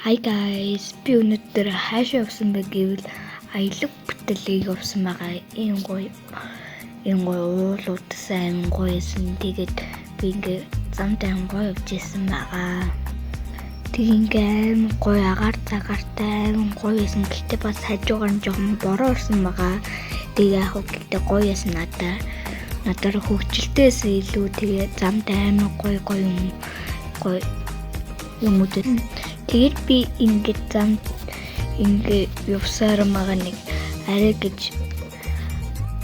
Hi guys, би өнөөдөр хаашаа явсан бэ гэвэл аялал бүтээлийг явсан байгаа. Ийм гоё уулууд сайн гоёсэн. Тэгээд би ингээ замтай гоё явж исэн байгаа. Тэг ингээм гоё агаар цагаартай гоё исэн. Гэхдээ бас хажуугаар нь жоохон бороо орсон байгаа. Тэг яг гэхдээ гоё исэн надад хөвгчлөлтөөс илүү тэгээ замтай амар гоё юмуд. Тэгээд би ингээд явсаар байгаа нэг арай гэж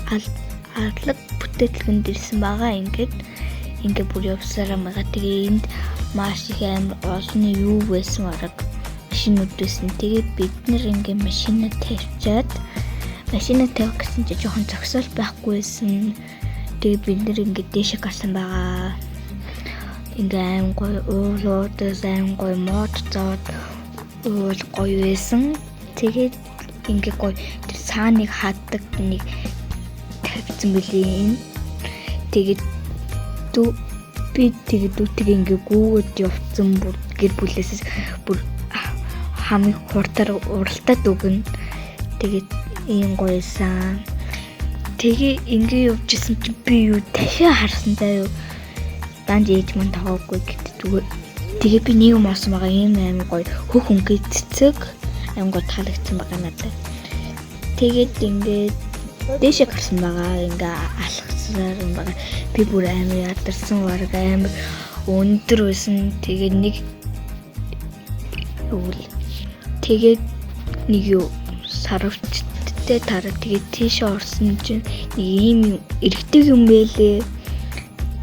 аллаг бүтээлгэнд ирсэн байгаа. Ингээд бүр явсаар байгаа. Тэгээ энд маш их амар олон юу байсан арга машинууд байсан. Тэгээд бид нэр ингээд машина тавьчих гэсэн чинь жоохон зогсоол байхгүйсэн. Тэгээд бид нэр ингээд дээшээ гарсан байгаа. Ингээ аим гоё уулууд аим гоё мод зоод уул гоё байсан. Тэгээд ингээ гоё тэр цааныг хаддаг нэг тавьсан билээ. Тэгээд би дүүтэг ингээ гүүгэж явцсан бүр гэр бүлээс бүр хамгийн хурдаар уралдаад өгнө. Тэгээд ийм гоёсан. Тэгээ ингээ явжсэн чи би юу дахиад харсан заа юу. Данж ээж мань таваагүй гэдэг. Тэгээ би нэг юм олсон байгаа. Ийм амар гоё хөх хөнгөө цэцэг аим гоё таалагдсан байгаа надад. Тэгээд ингээд дээшээ гарсан байгаа. Ингээ алхасаар юм байгаа. Би бүр амар ядарсан баг амар өндөр байсан. Тэгээд нэг юу сарвчтай тараа тэгээд тийшээ орсон чинь нэг ийм эргэдэг юм байлээ.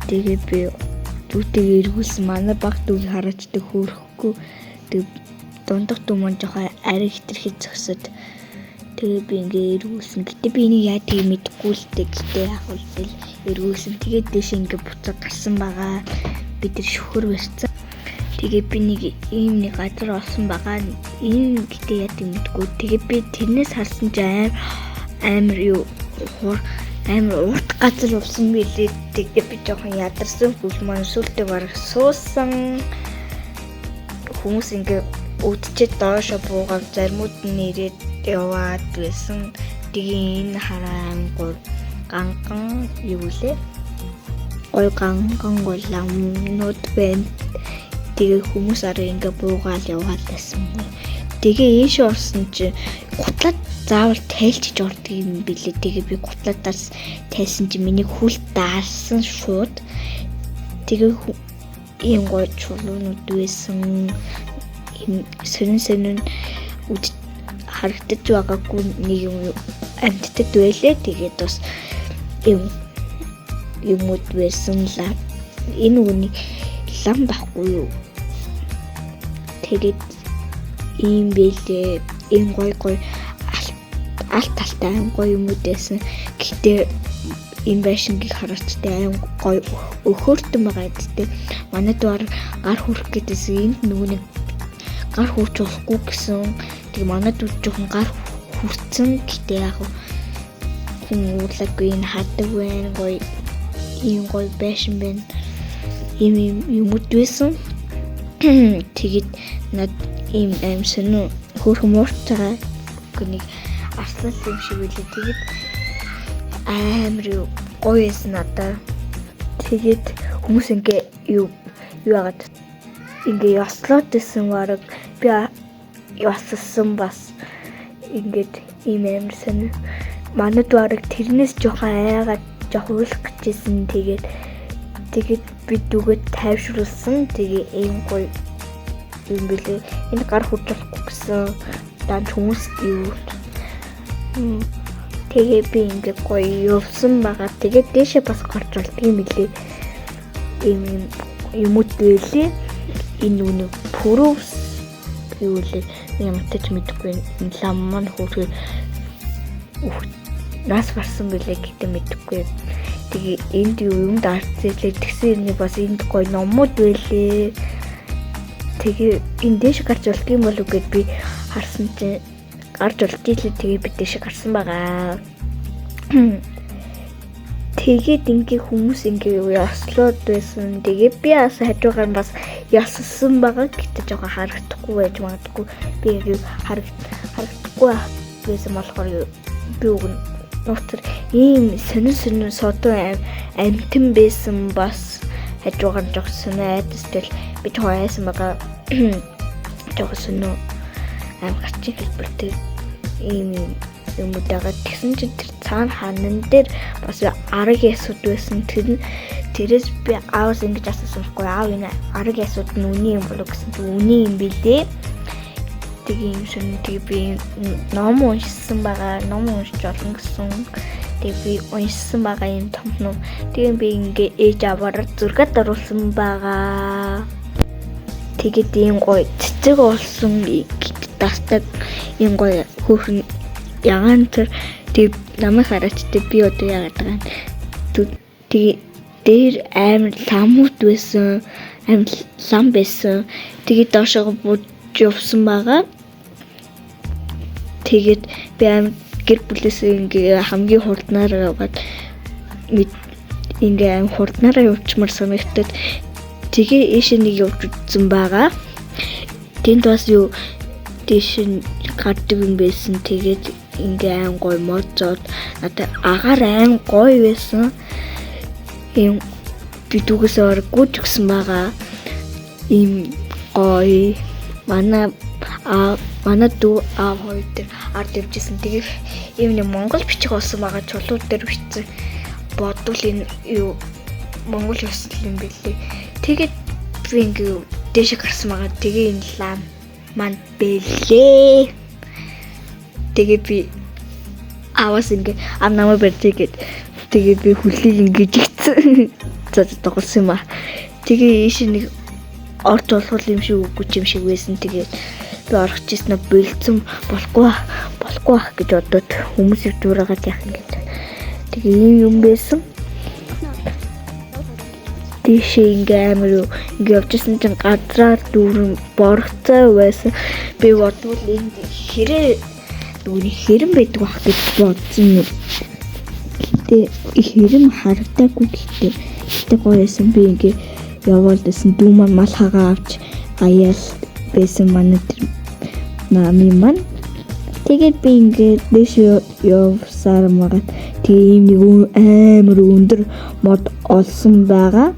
Тэгээ би дүүтэйгээ эргүүлсэн манай баг дүүг хараачдаг хөөрөхгүй. Тэг дундах дүү маань жоохон арай хитрхи зөксөд. Тэгээ би ингээ эргүүлсэн. Гэтэ би энийг яа тийг мэдэхгүй л дээ. Гэтэ яг л эргүүлсэн. Тэгээд дэше ингээ буцаад гарсан байгаа. Би тэр шөхөр барьсан. Тэгээ би нэг ийм нэг газар олсон байгаа. Энэ гэтэ яа тийг мэдэхгүй. Тэгээ би тэрнээс харсан чинь амар юу амар урт газар явсан билээ. Тэгээ би жоохон ядарсан. Бүл маань сүлдээ барах суусан. Хүмүүс ингээ өдчихэд доошо буугаад заримуд нь ирээд яваад байсан. Тэгээ энэ хараа гол ганган юу лээ. Гой ганган гол ламнууд байна. Тэгээ хүмүүс арай ингээ буугаал яваад байсан. Тэгээ ийш орсон чи гутлаад заавал тайлчиж ордог юм билээ. Тэгээ би гутлаадаас тайлсан чи миний хүл даарсан шууд. Тэгээ ийм гоё чулуунууд байсан. Ийм сэрэн харагдаж байгаагүй нэг юм амтдаг байлээ. Тэгээд бас юмуд байсан лав. Энэ үнийг лам байхгүй юу? Тэгээд ийм байлээ. Ийм гоё алт талтай аим гоё юмуд байсан. Гэхдээ энэ байшингийг харахтай аим гоё өхөөртөн байгаа гэдэг. Манай дүүр гар хүрэх гэдээс энд нэг гар хүрч болохгүй гэсэн. Тэг манай дүү жоохон гар хүрцэн. Гэхдээ яг хүн уурлаагүй энэ хатдаг байна. Гоё ийм гоё байшин байна. Ийм юмуд байсан. Тэгээд над ийм аим сонио хөөрхөн муурч байгаа. Гүнийг арслан юм шиг үлээ. Тэгээд амар гоё эсэн надаа. Тэгээд хүмүүс ингээ юу яагаад ингээ яслаад байсан баг би яссан бас ингээд ийм амар сонио. Манай дүүрэг тэрнээс жоохон айгаад жоохон уйлах гэжсэн. Тэгээд би дүгээд тайвшруулсан. Тэгээ ийм гоё юм бэлээ. Энэ гар хөдлөхгүй гэсэн дан хүмүүс юу. Тэгээ би ингээ гоё явсан байгаа. Тэгээд дээшээ бас гарч болдго юм билээ. Ийм юмуд байлээ. Энэ үнэ пүрөвс юу лээ. Ямтаж мэдгүй лам маань хөөрхөө нас барсан билээ гэдэг мэдгүй. Тэгээ энд юм даарцэлээ. Тэгсэн нэг бас энд гоё номууд байлээ. Тэгээ энэ дэше гарч болдго юм болов гэд би харсан чинь гарч болдгийг л тэгээ би дэше гарсан байгаа. Тэгээд ингээ хүмүүс ингээ яслууд байсан. Тэгээд би бас хажуугаар бас яссан байгаа гэдэг жоохон харагдахгүй байж магадгүй. Би харагдахгүй байсан болохоор би уг нь нууцар ийм сонин содон амтэн байсан бас хажуугаар жоохон сонин айдастай би жоохон айсан байгаа. Жоохон сонин гарчин хэлбэртэй ийм юмудаага тэгсэн чинь тэр цаана ханан дээр бас арга ясууд байсан. Тэрээс би аавс ингэж асуусан байхгүй аав энэ арга ясууд нь үний юм болов гэсэн чинь үний юм билээ. Тэгээ юм шиг тэгээ би ном уншсан байгаа. Ном уншиж олон гэсэн. Тэгээ би уншсан байгаа юм том ном. Тэгээ би ингээ ээж аваараа зургаад оруулсан байгаа. Тэгээд ийм гоё цэцэг олсон тастаг ийм гоё хөөрхөн ягаан тэр тэг намайг хараач тэг би одоо яагаад байгаа юм. Тэгээ дээр амар ламууд байсан. Амар лам байсан. Тэгээд доошоо бууж явсан байгаа. Тэгээд би амар гэр бүлээс ингээ хамгийн хурднаар яваад ингээ амар хурднаараа явчмаар санагдаад тэгээ ийш нэг явж үзсэн байгаа. Тэнд бас юу тийш гардаг юм байсан. Тэгээд ингээ айн гой моцоод надад агаар айн гой байсан. Ийм бидүгээс орггүй ч гэсэн байгаа. Ийм гой манай дүү аав хоёр дээр ард явжсэн. Тэгээ ийм нэг монгол бичих болсон байгаа чулууд дээр бичсэн. Бодвол энэ юу монгол ёслол юм билээ. Тэгээд би ингээ дэше гарсан байгаа. Тэгээ энэ лам манд бэлээ. Тэгээ би аваас ингээ ам намаа барьдаг. Тэгээ би хүлийг ингээ жигцэн зодтолсон юм аа. Тэгээ ийш нэг орж болох юм шиг үгүй юм шиг байсан. Тэгээ би орох гэсэн нь бэлдсэн болохгүй гэж бодоод хүмүүсийг дуурайгаад яах юм гэж. Тэгээ ийм юм байсан. Тийшээ ингээ амар ингээ явжсэн чинь газраар дүүрэн боргоцоо байсан. Би бодвол энд хэрэн байдаг бах гэж бодсон юм. Гэтэ хэрэм харагдаагүй гэхдээ гоё байсан. Би ингээ яваад байсан. Дүү маань мал хагаа авч аяал байсан манай нами маань. Тэгээд би ингээ дэш явсаар магаад тийм нэг амар өндөр мод олсон байгаа.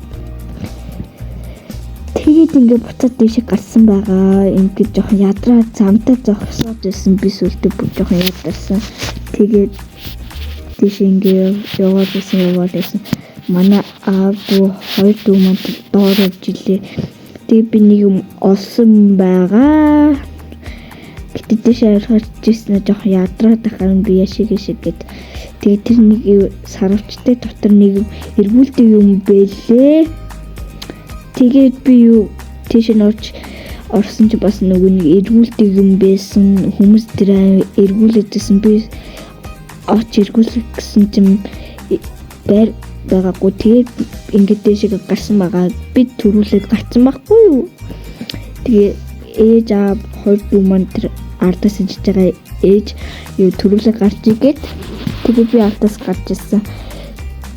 Тэгээд ингээ буцаад дэше гарсан байгаа. Ингээ жоохон ядраа замтай зогсоод байсан. Би сүлдээ бүх жоохон ядарсан. Тэгээд дэше ингээ яваад байсан. Манай аав хоёр дүү маань доор явж илээ. Тэгээд би нэг юм олсон байгаа. Гэтэ дэше харахад жисэн жоохон ядраад ахаар би яшиг гэд. Тэгээд тэр нэг сарвчтай дотор нэг эргүүлдэг юм бэлээ. Тэгээд би юу тийш нууч орсон ч бас нөгөө нэг эргүүлдэг юм байсан. Хүмүүс тэр эргүүлээдсэн би оч эргүүлэх гэсэн чинь байр байгаагүй. Тэгээд ингээд дэшиг гарсан байгаа. Би төрүүлээд гарсан байхгүй юу. Тэгээ ээж аав хоёр дүү маань тэр ардаас ижиж байгаа ээж юу төрүүлээд гарч игээд тэгээ би ардаас гарч ирсэн.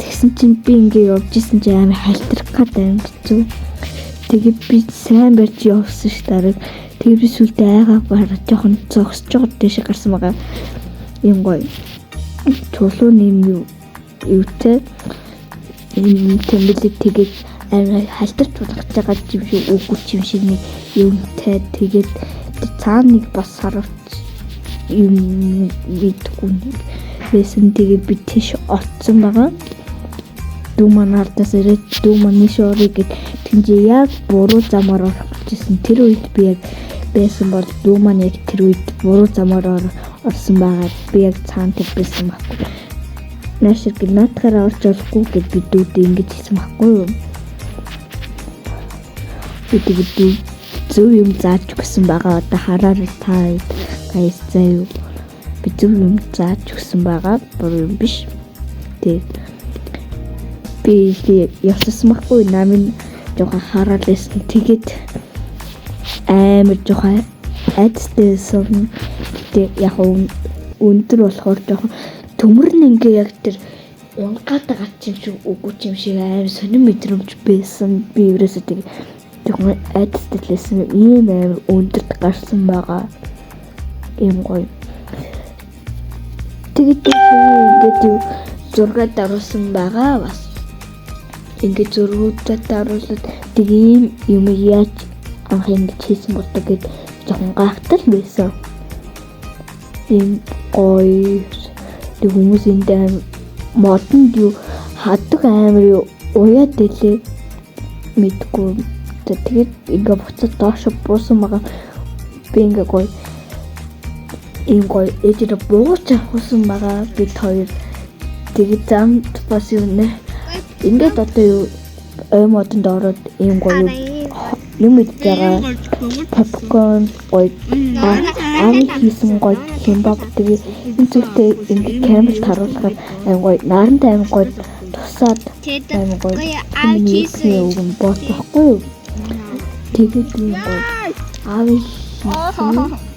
Тэгсэн чинь би ингээд явж исэн чинь амар хальтрах гад амьдсан. Тэгээ би сайн барьж явсан ш дараа. Тэгээ би сүлдээ айгаагүй хараад жоохон зогсож байгаа дэше гарсан байгаа. Юм гоё. Чулууны юм юутэй энэ тэмдэглэг тэгээд амар халтарч болгож байгаа юм шиг үгүй юм шиг нэг юмтай тэгээд цаана нэг бас сарвч юм видгүй нэг байсан. Тэгээ би тийш оцсон байгаа. Дүү маань ардаас ирээд дүү маань шорыг тэнцээ яг буруу замаар орох гэсэн. Тэр үед би яг байсан бол дүү маань яг тэр үед буруу замаар орсон байгаа. Би яг цаана байсан байхгүй. Наашиг наатахаар орж болохгүй гэж би дүүдээ ингэж хэлсэн байхгүй юу. Би тэгээд зөв юм зааж өгсөн байгаа. Одоо хараарай та гайс заяа. Би зөв юм зааж өгсөн байгаа. Буруу юм биш. Тэгээд би явсан байхгүй намын жоохон хараад байсан. Тэгээд амар жоохон айдстай сон. Тэгээд яг өндөр болохоор жоохон төмөр нь ингээ яг тэр унгаад байгаа юм шиг үгүй юм шиг аим сонир мэдрэмж байсан. Би ерөөсөө тэг жоохон айдастай лсэн ийм аим өндөрт гарсан байгаа. Ийм гоё. Тэгээд ингээд юу зургаад оруулсан байгаа бас. Ингээд зургуудад оруулаад тэг ийм юм яаж анх ингэж хийсэн болдог гэд жоохон гайхтал байсан. Ийм гоё тэг хүмүүс энэ модонд юу хаддаг амар уяад дэлээ мэдгүй. Тэгээд ингээ буцаад доош буусан байгаа. Би ингээ гоё ийм гоё ээжээр бууж авахсан байгаа бид хоёр. Тэгээд замд бас юу нэ ингээд одоо юу ой модонд ороод ийм гоё юм идэж байгаа. Попкорн гоё аав хийсэн гоё хэмбап тэгээд энэ зүйлтэй ингээ камерт харуулахаар аим гоё нарантай аим гоё тусаад аим гоё аав хийсэн юм бохгүй юу. Тэгээд ийм гоё аав хийсэн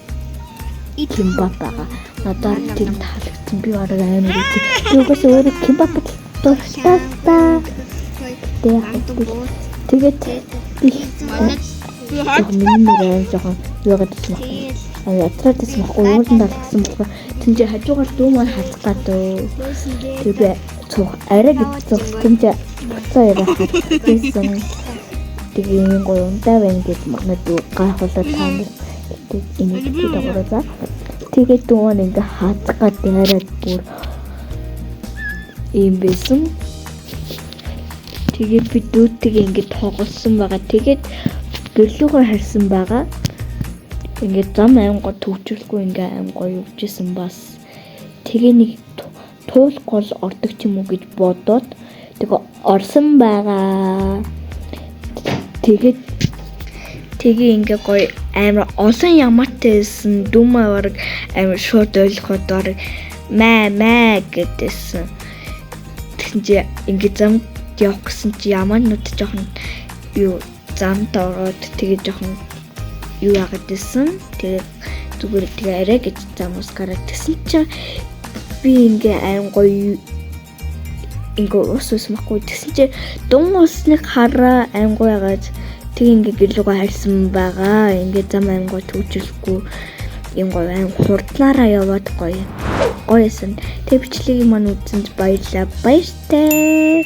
хэмбап байгаа. Надад тийм таалагдсан. Би бараг амар үзээ. Би угсаа өөрөө хэмбап дуртай. Тэгээд би миний жоохон яагаад ч юм аа ятратс махгүй ууланд алгасан болохоор тэнцээ хажуугаар дүү маань хазах гадуу. Тэгээд цог арай гэсэн тэнцээ буцаа яваад хэлсэн. Тэгээд юм гоё унтаа байна гэж манай дүү гайхуулаад таанд энийг дагуулаа. Тэгээд дүү маань ингээ хазах гад яриад бүр ийм байсан. Тэгээд би дүүтэйгээ ингээд тоглосон байгаа. Тэгээд гэрлүүгөө харсан байгаа. Ингээд зам аймгаа төвчүүлгүй ингээ аймгаа явжсэн бас. Тэгээ нэг туулахгүй ордог ч юм уу гэж бодоод тэгээ орсон байгаа. Тэгээ ингээ гоё амар олон ямаатайсэн дүмээ бараг амар шууд ойлгоход бараг маа гэдээсэн. Тэгсэн чи ингээ зам явах гэсэн чи ямаанууд жоохон юу замд ороод тэгээ жоохон юу яагаад гэсэн. Тэгээ зүгээр тэгээ арай гэж замус гараад тэгсэн чи би ингээ аим гоё ингээ ус махгүй тэгсэн чи дун усныг хараа аим гоё яагаад тэг ингээ гэлүүгээ харсан байгаа. Ингээ зам аймгаа төвчүүлэхгүй юм гоё аим хурдлаараа яваад гоё. Гоёсэн. Тэг бичлэгийг маань үзсэнд баярлалаа. Баяртай.